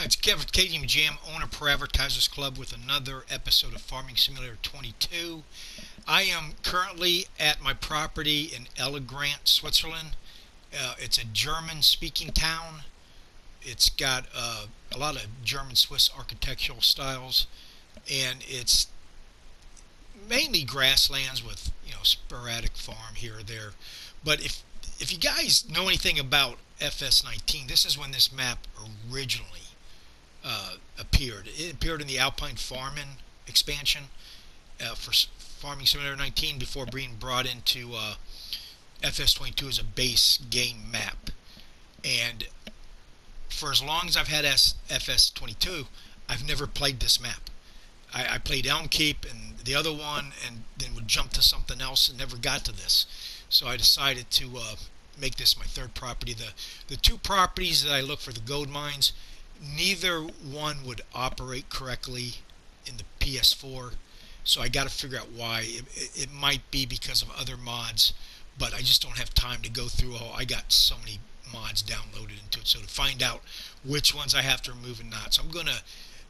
It's Kevin KDM Jam, owner per Advertisers Club, with another episode of Farming Simulator 22. I am currently at my property in Erlengrat, Switzerland. It's a German-speaking town. It's got a lot of German-Swiss architectural styles, and it's mainly grasslands with sporadic farm here or there. But if you guys know anything about FS19, this is when this map originally appeared. It appeared in the Alpine Farming Expansion for Farming Simulator 19 before being brought into FS22 as a base game map. And for as long as I've had FS22, I've never played this map. I played Elm Keep and the other one, and then would jump to something else and never got to this. So I decided to make this my third property. The two properties that I look for the gold mines, neither one would operate correctly in the PS4, so I got to figure out why. It might be because of other mods, but I just don't have time to go through all. I got so many mods downloaded into it, so to find out which ones I have to remove and not. So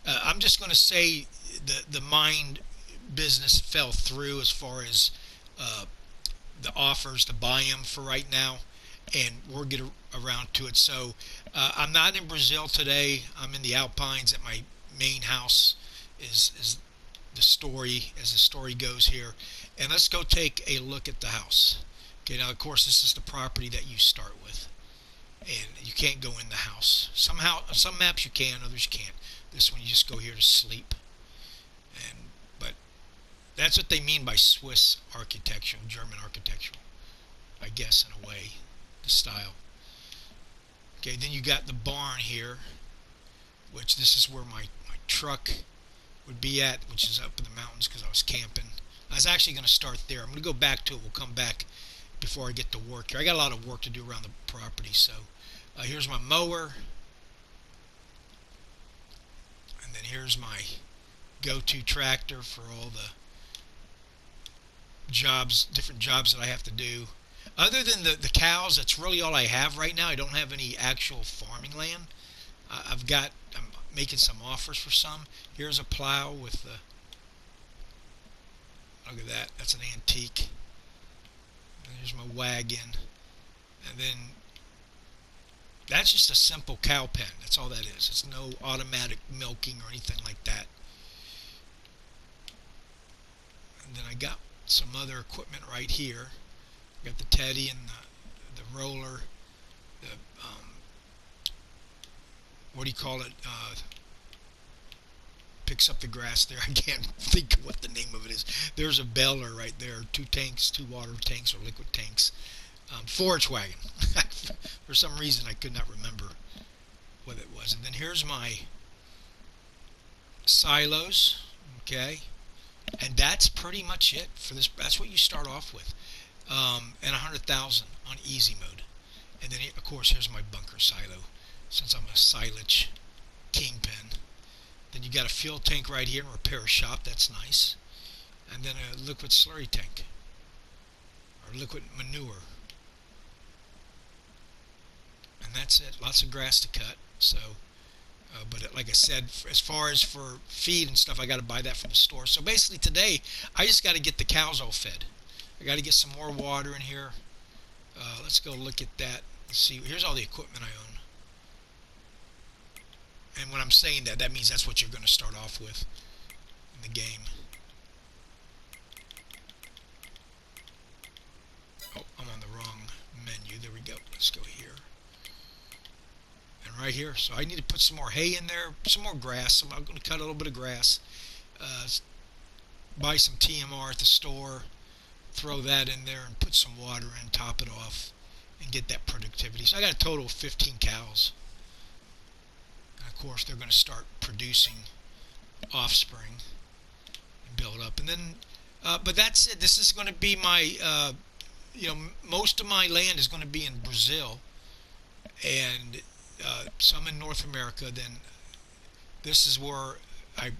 I'm just gonna say the mine business fell through as far as the offers to buy them for right now, and we'll get around to it. So I'm not in Brazil today. I'm in the Alpines at my main house. Is the story as the story goes here, and let's go take a look at the house. Okay, now of course this is the property that you start with, and you can't go in the house. Somehow, some maps you can, others you can't. This one you just go here to sleep, but that's what they mean by Swiss architecture, German architecture, I guess, in a way, the style. Okay, then you got the barn here, which this is where my truck would be at, which is up in the mountains because I was camping. I was actually going to start there. I'm going to go back to it. We'll come back before I get to work here. I got a lot of work to do around the property. So here's my mower. And then here's my go-to tractor for all the jobs, different jobs that I have to do. Other than the cows, that's really all I have right now. I don't have any actual farming land. I'm making some offers for some. Here's a plow with the, look at that, that's an antique. And here's my wagon. And then that's just a simple cow pen. That's all that is. It's no automatic milking or anything like that. And then I got some other equipment right here. I got the teddy and the roller. The what do you call it? Picks up the grass there. I can't think of what the name of it is. There's a baler right there. 2 tanks, 2 water tanks or liquid tanks. Forage wagon. For some reason I could not remember what it was. And then here's my silos. Okay, and that's pretty much it for this. That's what you start off with, and 100,000 on easy mode. And then of course here's my bunker silo, since I'm a silage kingpin. Then you got a fuel tank right here and repair shop. That's nice. And then a liquid slurry tank or liquid manure. And that's it. Lots of grass to cut. So, but like I said, as far as for feed and stuff, I got to buy that from the store. So basically today, I just got to get the cows all fed. I got to get some more water in here. Let's go look at that. Let's see. Here's all the equipment I own. And when I'm saying that, that means that's what you're going to start off with in the game. Oh, I'm on the wrong menu. There we go. Let's go here. And right here. So I need to put some more hay in there, some more grass. So I'm going to cut a little bit of grass. Buy some TMR at the store. Throw that in there and put some water in, top it off, and get that productivity. So I got a total of 15 cows. Of course, they're going to start producing offspring and build up. And then, but that's it. This is going to be my, most of my land is going to be in Brazil, and some in North America. Then this is where I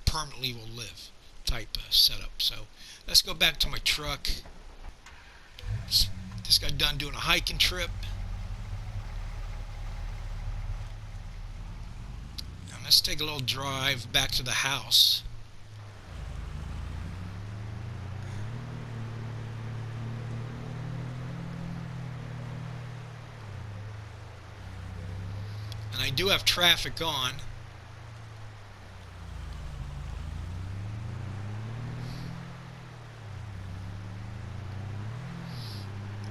permanently will live, type setup. So let's go back to my truck. Just got done doing a hiking trip. Let's take a little drive back to the house. And I do have traffic on.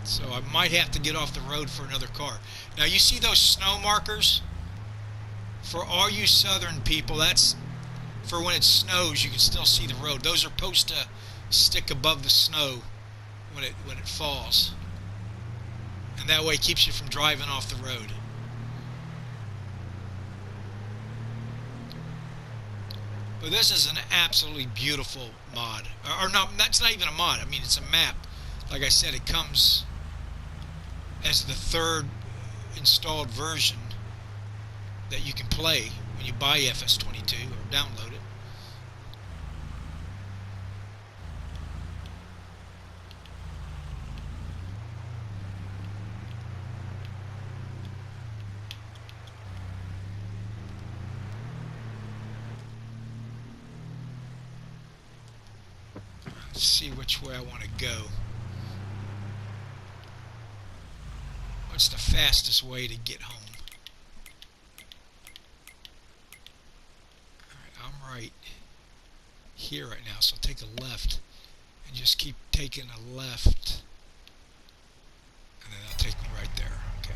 So I might have to get off the road for another car. Now you see those snow markers? For all you southern people, that's for when it snows, you can still see the road. Those are supposed to stick above the snow when it falls. And that way it keeps you from driving off the road. But this is an absolutely beautiful mod. Or no, that's not even a mod. I mean, it's a map. Like I said, it comes as the third installed version that you can play when you buy FS22 or download it. Let's see which way I want to go. What's the fastest way to get home? Alright, I'm right here right now, so I'll take a left and just keep taking a left, and then it'll take me right there. Okay.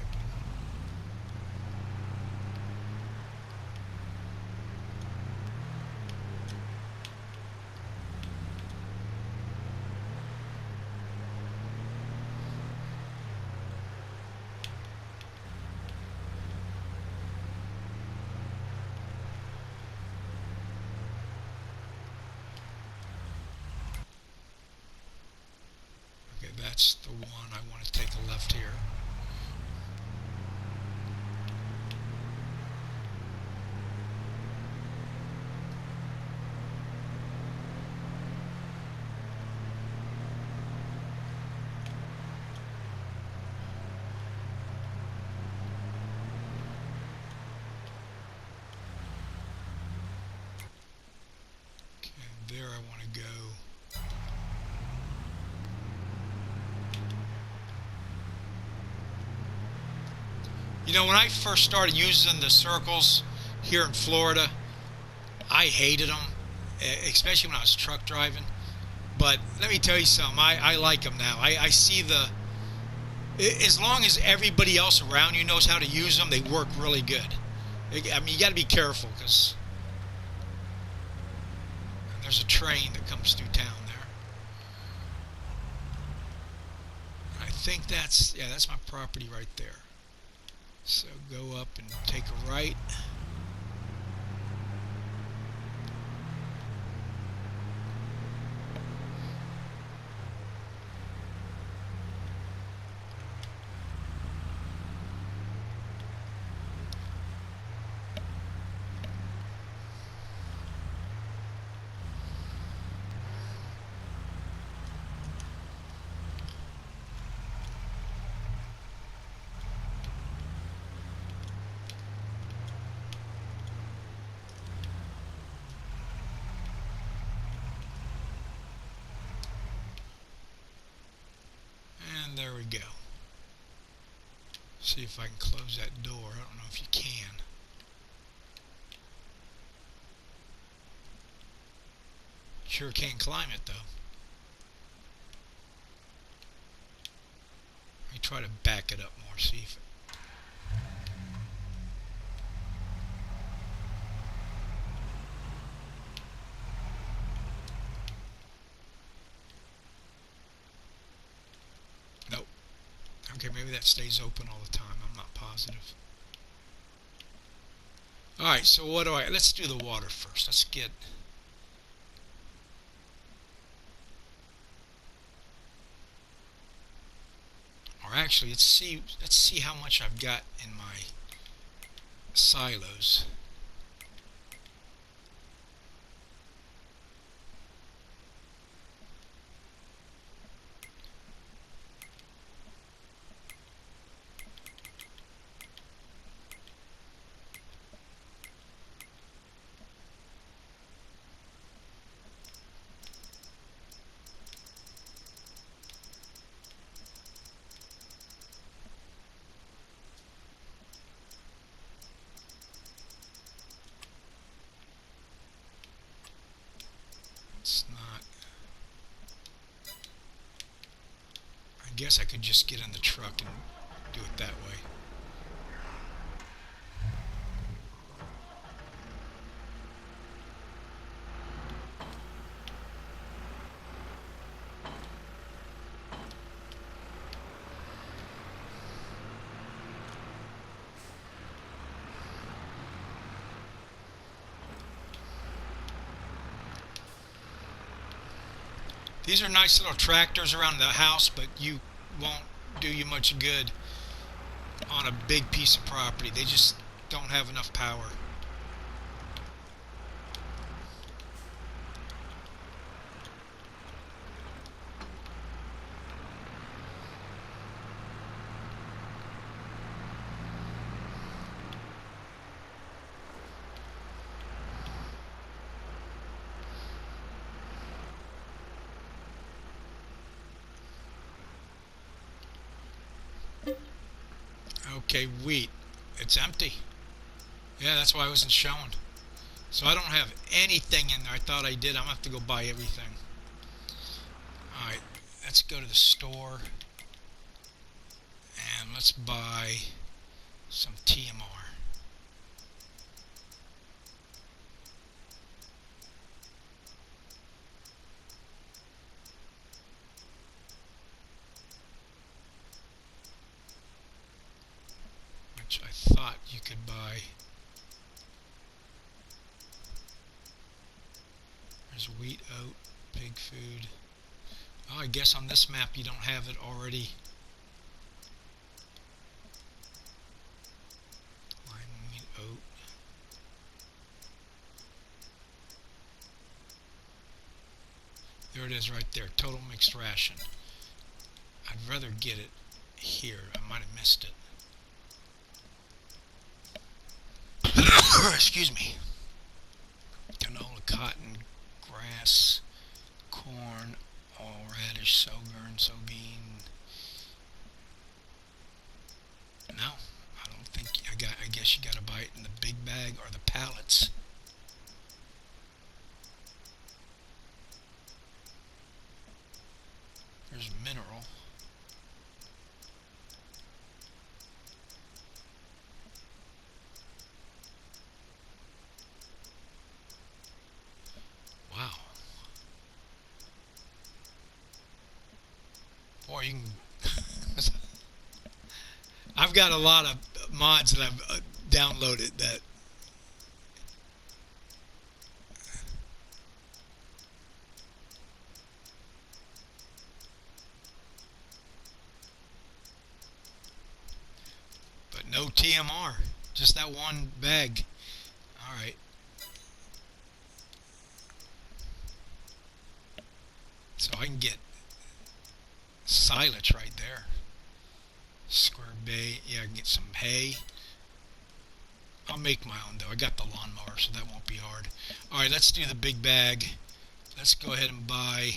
That's the one. I want to take a left here. Okay, there I want to go. You know, when I first started using the circles here in Florida, I hated them, especially when I was truck driving. But let me tell you something, I like them now. I see as long as everybody else around you knows how to use them, they work really good. I mean, you got to be careful because there's a train that comes through town there. I think that's my property right there. So go up and take a right. There we go. See if I can close that door. I don't know if you can. Sure can't climb it though. Let me try to back it up more, see if okay, maybe that stays open all the time. I'm not positive. Alright, so let's do the water first. Let's get... Or actually, let's see how much I've got in my silos. guess I could just get in the truck and do it that way. These are nice little tractors around the house, but you won't do you much good on a big piece of property. They just don't have enough power. Okay, wheat. It's empty. Yeah, that's why I wasn't showing. So I don't have anything in there. I thought I did. I'm going to have to go buy everything. Alright, let's go to the store. And let's buy some TMR. Which I thought you could buy. There's wheat, oat, pig food. Oh, I guess on this map you don't have it already. Lime, wheat, oat. There it is right there. Total mixed ration. I'd rather get it here. I might have missed it. Excuse me. Canola, cotton, grass, corn, all radish, sorghum, soybean. No, I don't think I guess you got to buy it in the big bag or the pallets. There's mineral. Wow. Boy, you can. I've got a lot of mods that I've downloaded that. But no TMR. Just that one bag. Alright. So I can get silage right there. Square bay. Yeah, I can get some hay. I'll make my own though. I got the lawnmower, so that won't be hard. Alright, let's do the big bag. Let's go ahead and buy.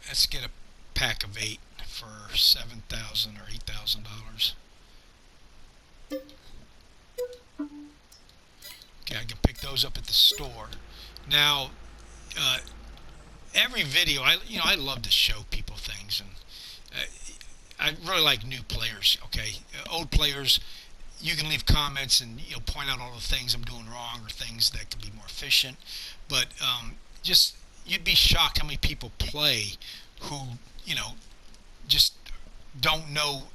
Let's get a pack of 8 for $7,000 or $8,000. Okay, I can pick those up at the store. Now, every video, I love to show people things, and I really like new players. Okay, old players, you can leave comments and point out all the things I'm doing wrong or things that could be more efficient. But just you'd be shocked how many people play who just don't know.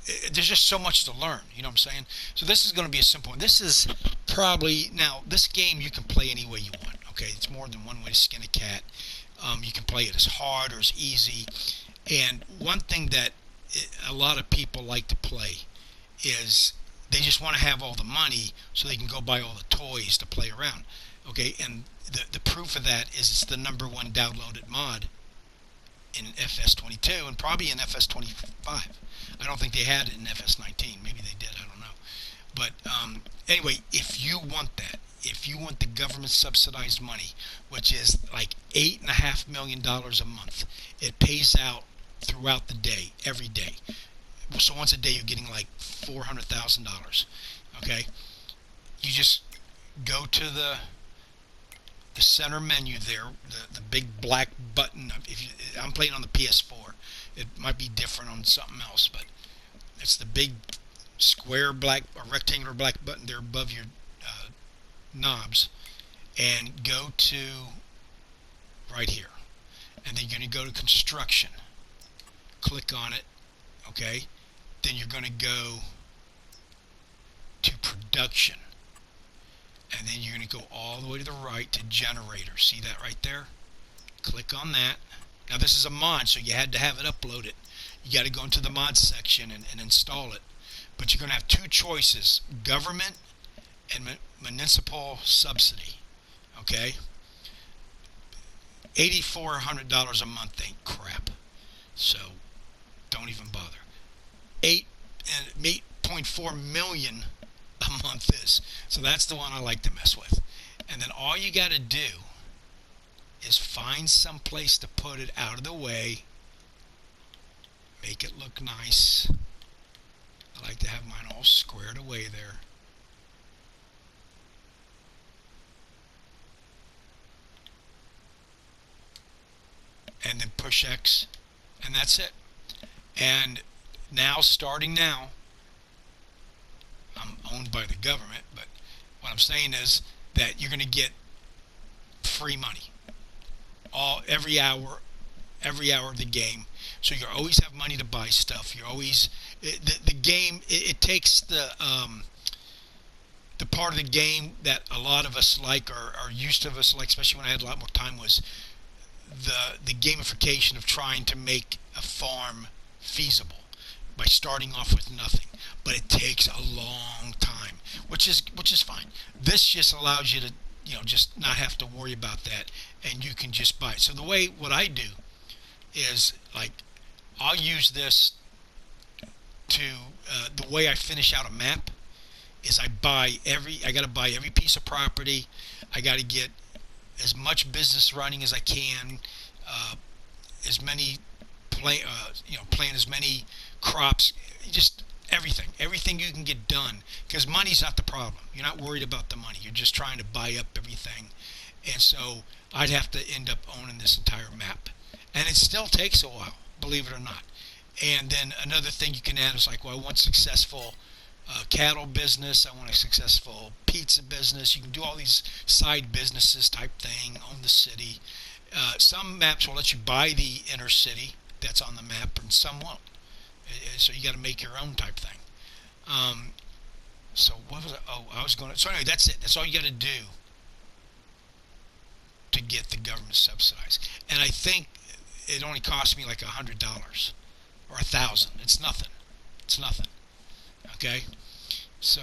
There's just so much to learn, you know what I'm saying? So this is going to be a simple one. This is probably, now this game you can play any way you want, okay? It's more than one way to skin a cat. You can play it as hard or as easy. And one thing that a lot of people like to play is they just want to have all the money so they can go buy all the toys to play around, okay? And the proof of that is it's the #1 downloaded mod in FS22 and probably in FS25. I don't think they had it in FS19. Maybe they did. I don't know. But anyway, if you want that, if you want the government subsidized money, which is like $8.5 million a month, it pays out throughout the day, every day. So once a day you're getting like $400,000. Okay, you just go to the center menu there, the big black button. I'm playing on the PS4. It might be different on something else, but it's the big square black or rectangular black button there above your knobs, and go to right here, and then you're going to go to construction. Click on it, okay? Then you're going to go to production, and then you're going to go all the way to the right to generator. See that right there? Click on that. Now this is a mod, so you had to have it uploaded. You got to go into the mod section and install it. But you're going to have two choices: government and municipal subsidy. Okay? $8,400 a month ain't crap, so don't even bother. 8.4 million a month is. So that's the one I like to mess with. And then all you got to do is find some place to put it out of the way. Make it look nice. I like to have mine all squared away there. And then push X, and that's it. And now, starting now, I'm owned by the government, but what I'm saying is that you're going to get free money every hour of the game. So you always have money to buy stuff. You're always the game. It takes the part of the game that a lot of us like, or used to us like, especially when I had a lot more time, was the gamification of trying to make a farm feasible by starting off with nothing. But it takes a long time, which is fine. This just allows you to just not have to worry about that, and you can just buy it. So what I do is, like, I'll use this to the way I finish out a map is I got to buy every piece of property. I got to get as much business running as I can, as many plant as many crops, just everything you can get done, because money's not the problem. You're not worried about the money. You're just trying to buy up everything. And so I'd have to end up owning this entire map, and it still takes a while, believe it or not. And then another thing you can add is, like, well, I want successful cattle business, I want a successful pizza business. You can do all these side businesses type thing, own the city. Some maps will let you buy the inner city that's on the map, and some won't. So you got to make your own type thing. So what was it? Oh, I was going to. So anyway, that's it. That's all you got to do to get the government subsidized. And I think it only cost me like $100 or $1,000. It's nothing. It's nothing. Okay. So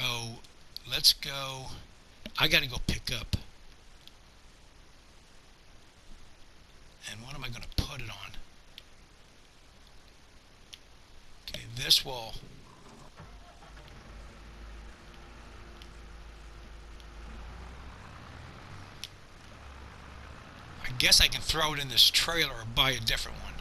let's go. I got to go pick up. And what am I going to put it on? Okay, this will. I guess I can throw it in this trailer or buy a different one.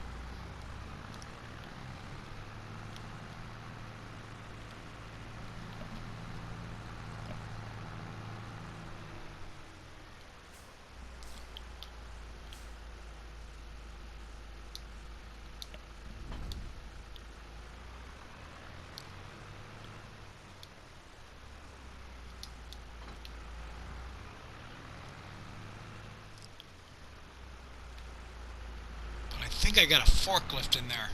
I think I got a forklift in there.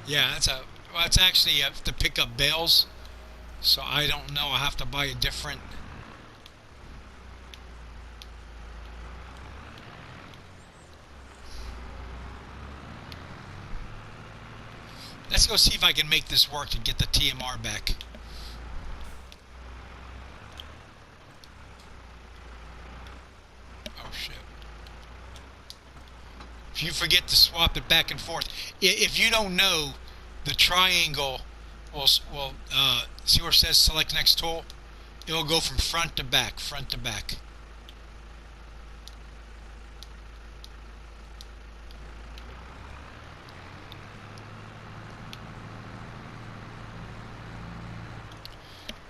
Yeah, it's actually to pick up bales. So I don't know. I have to buy a different. Let's go see if I can make this work to get the TMR back. Oh shit. If you forget to swap it back and forth. If you don't know, the triangle See where it says select next tool? It will go from front to back, front to back.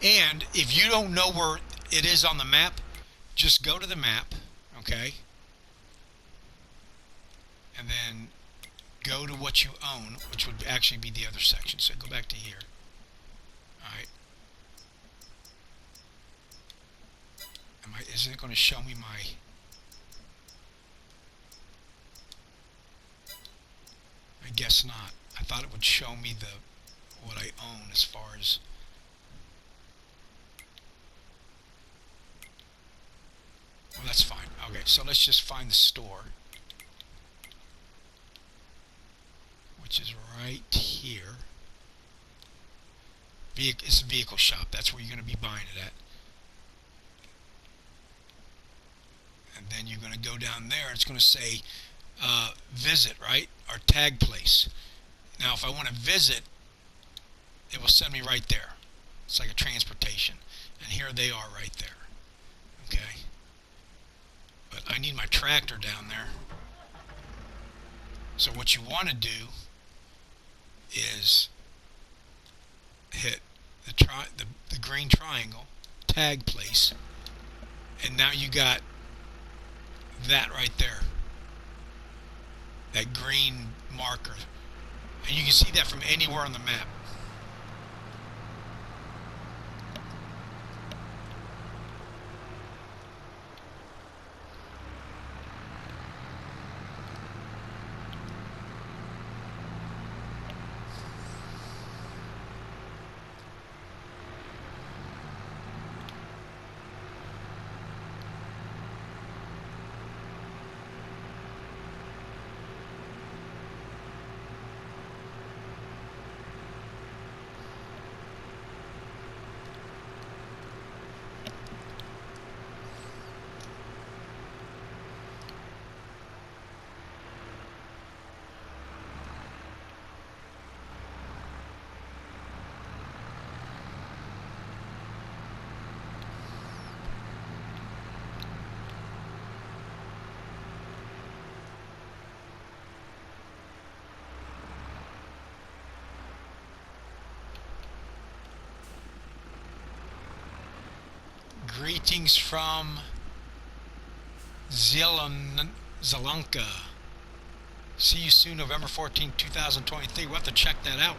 And if you don't know where it is on the map, just go to the map, okay? And then go to what you own, which would actually be the other section. So go back to here. Alright. Isn't it going to show me my... I guess not. I thought it would show me what I own as far as... Well, that's fine. Okay, so let's just find the store, which is right here. It's a vehicle shop. That's where you're going to be buying it at. And then you're going to go down there. It's going to say visit, right? Or tag place. Now, if I want to visit, it will send me right there. It's like a transportation. And here they are right there. Okay. But I need my tractor down there. So what you want to do is hit the green triangle, tag place, and now you got that right there, that green marker, and you can see that from anywhere on the map. Greetings from Zelanka. See you soon, November 14, 2023. We'll have to check that out.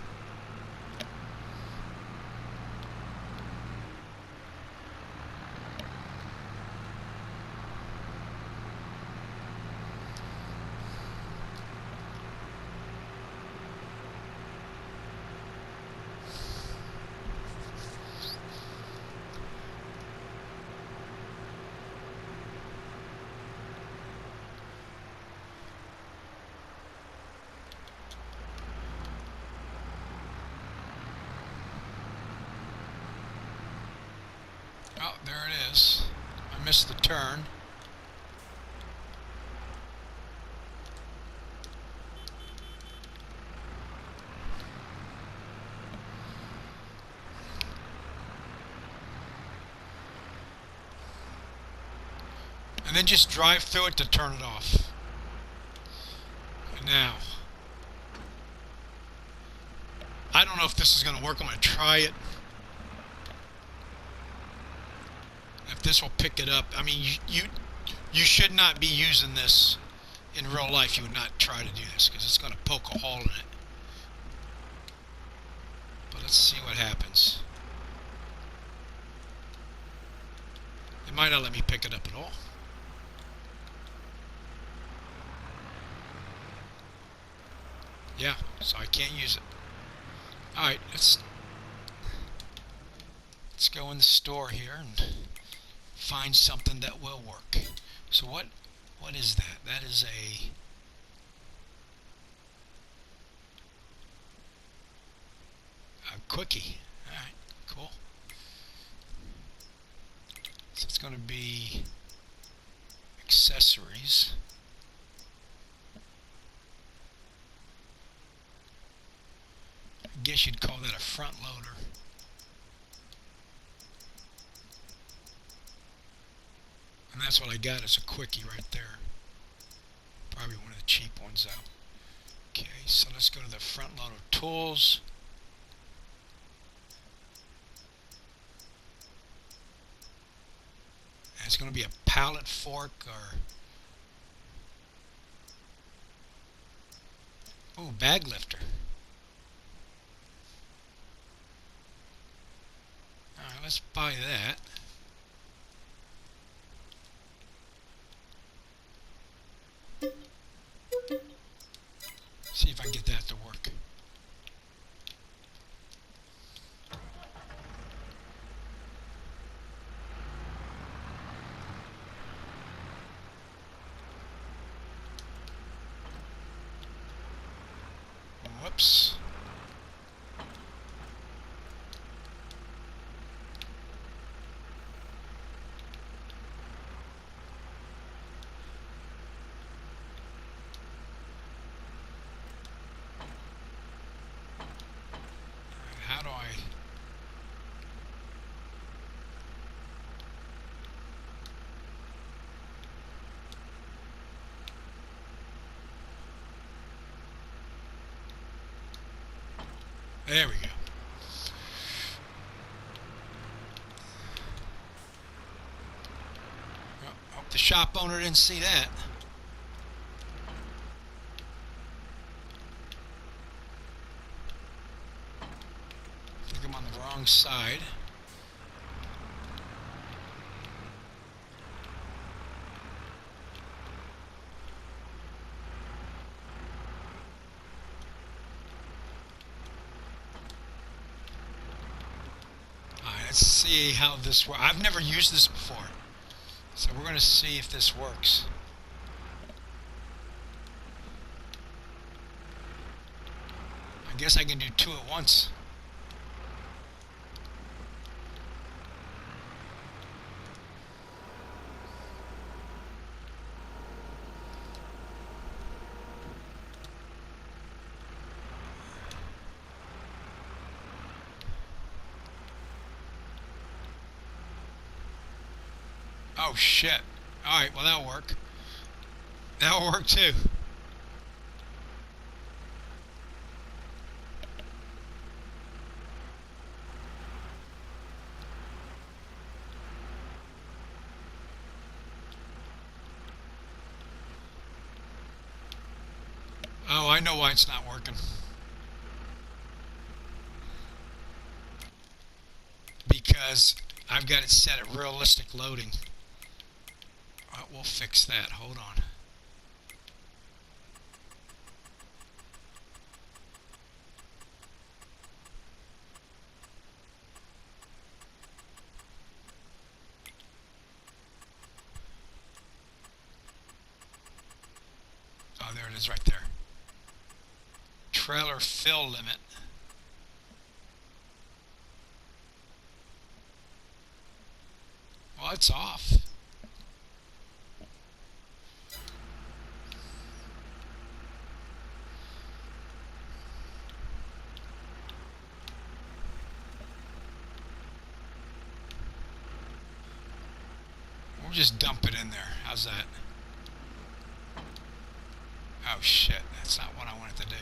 Oh, there it is. I missed the turn. And then just drive through it to turn it off. And now, I don't know if this is going to work. I'm going to try it. If this will pick it up. I mean, you should not be using this in real life. You would not try to do this because it's going to poke a hole in it. But let's see what happens. It might not let me pick it up at all. Yeah, so I can't use it. Alright, let's go in the store here and find something that will work. So what is that? That is a quickie. Alright, cool. So it's going to be accessories. guess you'd call that a front loader. And that's what I got is a quickie right there. Probably one of the cheap ones though. Okay, so let's go to the front loader tools. And it's going to be a pallet fork or... Oh, bag lifter. Alright, let's buy that. See if I can get that to work. Whoops. How do I... There we go. Well, hope the shop owner didn't see that. I think I'm on the wrong side. Let's see how this works. I've never used this before, so we're going to see if this works. I guess I can do two at once. Oh shit. Alright, well that'll work. That'll work too. Oh, I know why it's not working. Because I've got it set at realistic loading. We'll fix that. Hold on. Oh, there it is right there. Trailer fill limit. Well, it's off. We'll just dump it in there. How's that? Oh shit, that's not what I wanted to do.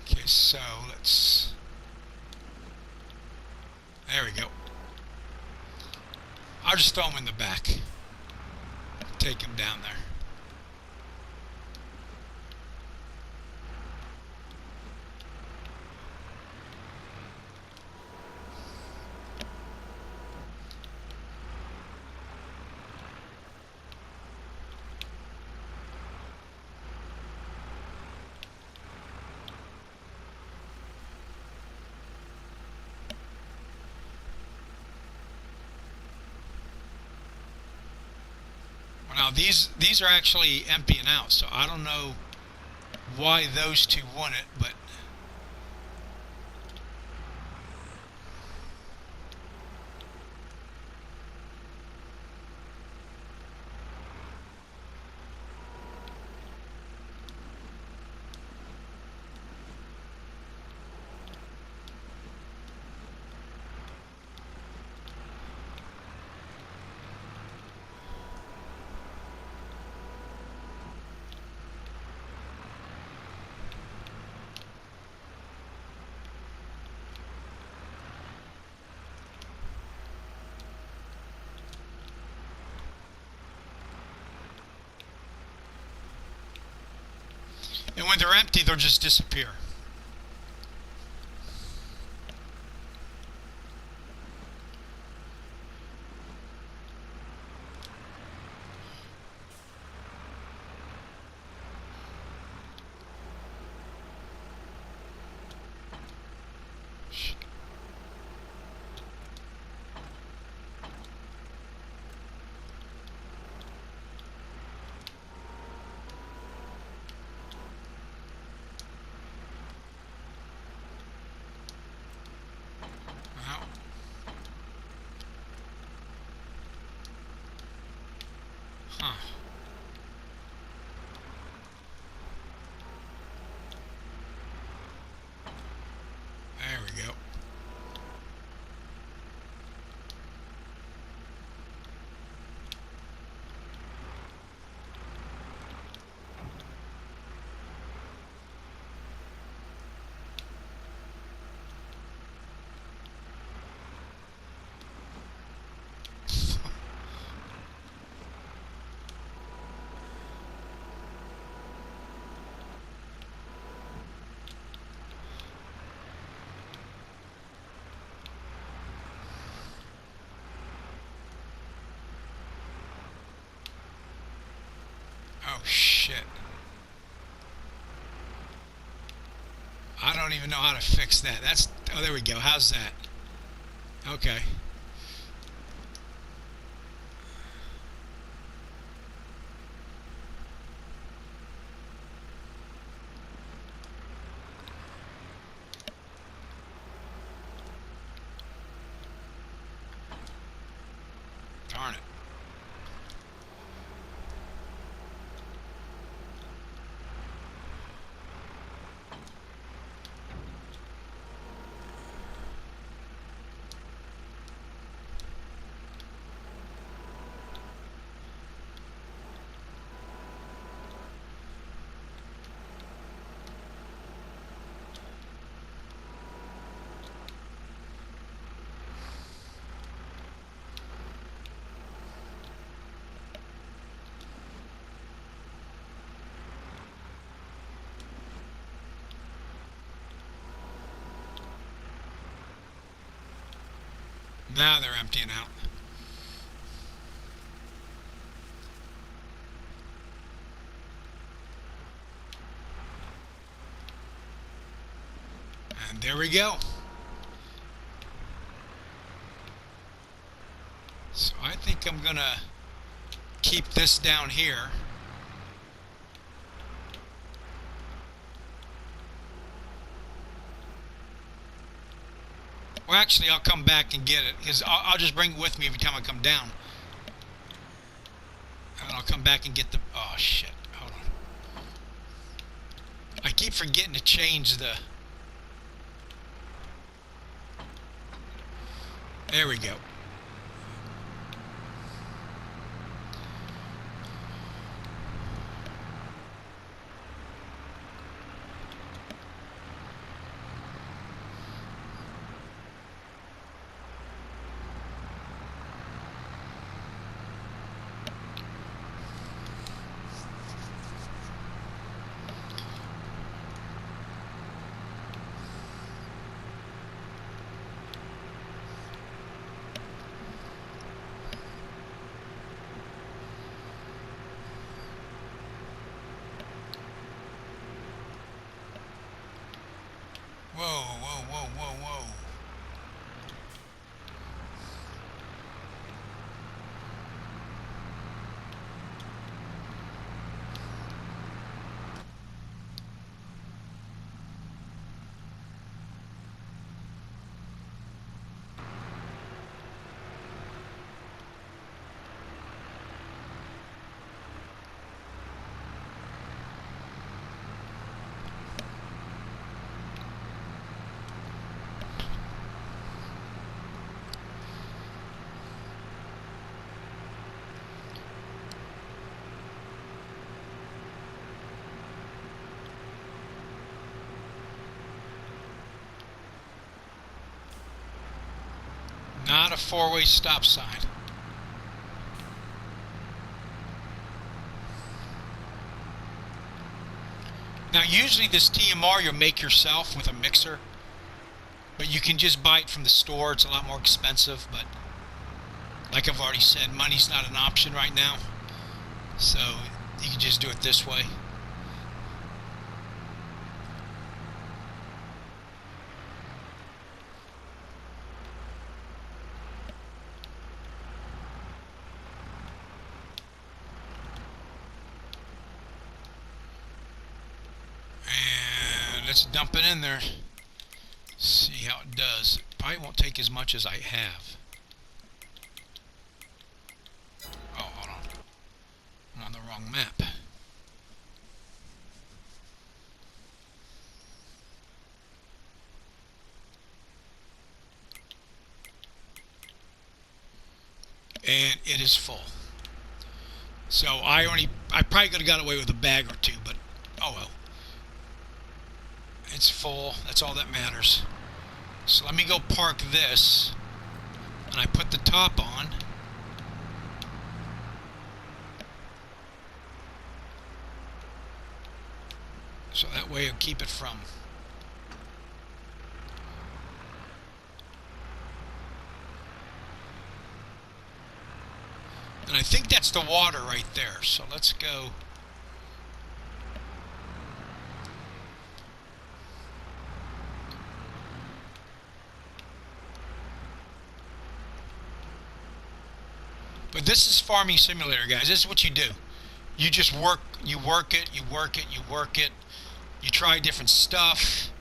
Okay, so let's... There we go. I'll just throw them in the back. Take them down there. Now these are actually emptying out, so I don't know why those two want it, but And when they're empty, they'll just disappear. Well, huh. There we go. Oh shit. I don't even know how to fix that. Oh, there we go. How's that? Okay. Darn it. Now they're emptying out. And there we go. So I think I'm gonna keep this down here. Well, actually, I'll come back and get it, because I'll just bring it with me every time I come down. And I'll come back and get the... Oh, shit. Hold on. I keep forgetting to change the... There we go. Whoa, whoa, whoa, whoa, whoa. Not a four-way stop sign. Now usually this TMR you'll make yourself with a mixer, but you can just buy it from the store. It's a lot more expensive, but like I've already said, money's not an option right now, so you can just do it this way. And let's dump it in there. See how it does. It probably won't take as much as I have. Oh, hold on. I'm on the wrong map. And it is full. So I probably could have got away with a bag or two, but oh well. It's full. That's all that matters. So let me go park this, and I put the top on. So that way it'll keep it from. And I think that's the water right there. So let's go. But this is Farming Simulator, guys. This is what you do. You just work it, you work it, you work it. You try different stuff.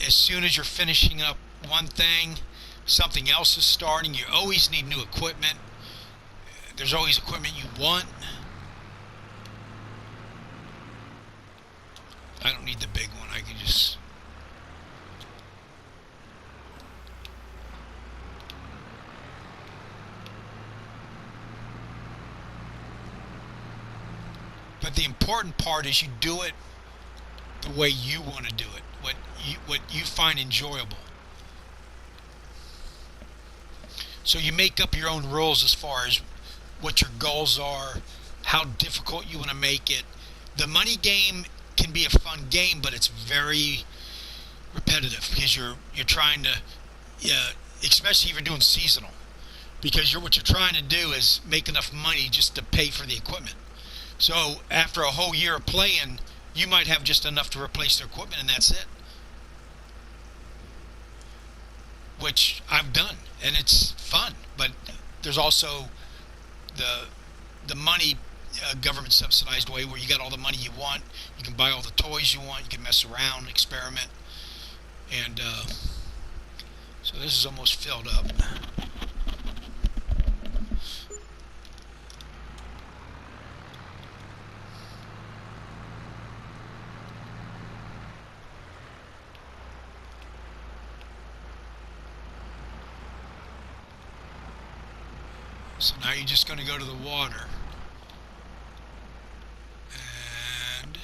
As soon as you're finishing up one thing, something else is starting. You always need new equipment. There's always equipment you want. I don't need the big one. I can just... But the important part is you do it the way you want to do it, what you find enjoyable. So you make up your own rules as far as what your goals are, how difficult you want to make it. The money game can be a fun game, but it's very repetitive because you're trying to, especially if you're doing seasonal, because what you're trying to do is make enough money just to pay for the equipment. So after a whole year of playing, you might have just enough to replace the equipment, and that's it. Which I've done, and it's fun. But there's also the money government subsidized way where you got all the money you want. You can buy all the toys you want. You can mess around, experiment, and so this is almost filled up. So now you're just going to go to the water. And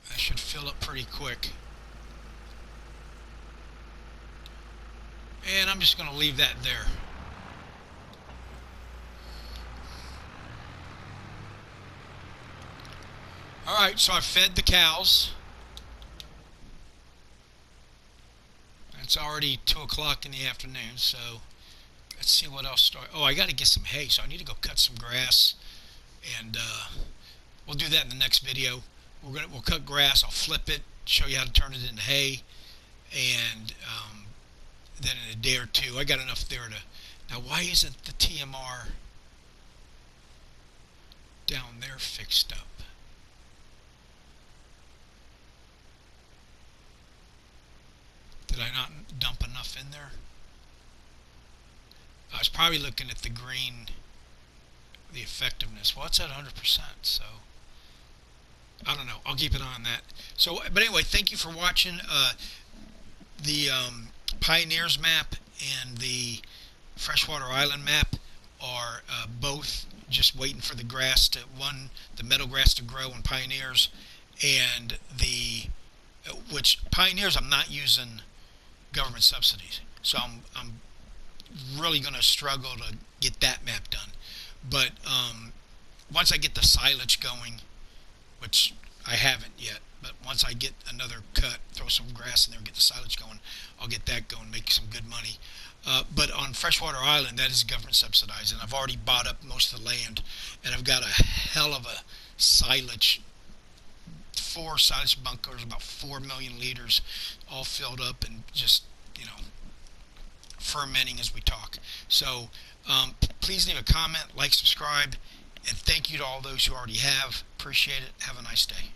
that should fill up pretty quick. And I'm just going to leave that there. Alright, so I fed the cows. It's already 2 o'clock in the afternoon, so let's see what else. Oh, I got to get some hay, so I need to go cut some grass, and we'll do that in the next video. We'll cut grass. I'll flip it, show you how to turn it into hay, and then in a day or two, I got enough there to. Now, why isn't the TMR down there fixed up? Did I not dump enough in there? I was probably looking at the green, the effectiveness. Well, it's at 100%, so I don't know. I'll keep an eye on that. So, but anyway, thank you for watching. The Pioneers map and the Freshwater Island map are both just waiting for the grass to, the meadow grass to grow in Pioneers, and which Pioneers I'm not using government subsidies. So I'm really going to struggle to get that map done. But once I get the silage going, which I haven't yet, but once I get another cut, throw some grass in there, get the silage going, I'll get that going, make some good money. But on Freshwater Island, that is government subsidized, and I've already bought up most of the land, and I've got a hell of a silage, 4 silage bunkers, about 4 million liters, all filled up and just, fermenting as we talk. So please leave a comment, like, subscribe, and thank you to all those who already have. Appreciate it. Have a nice day.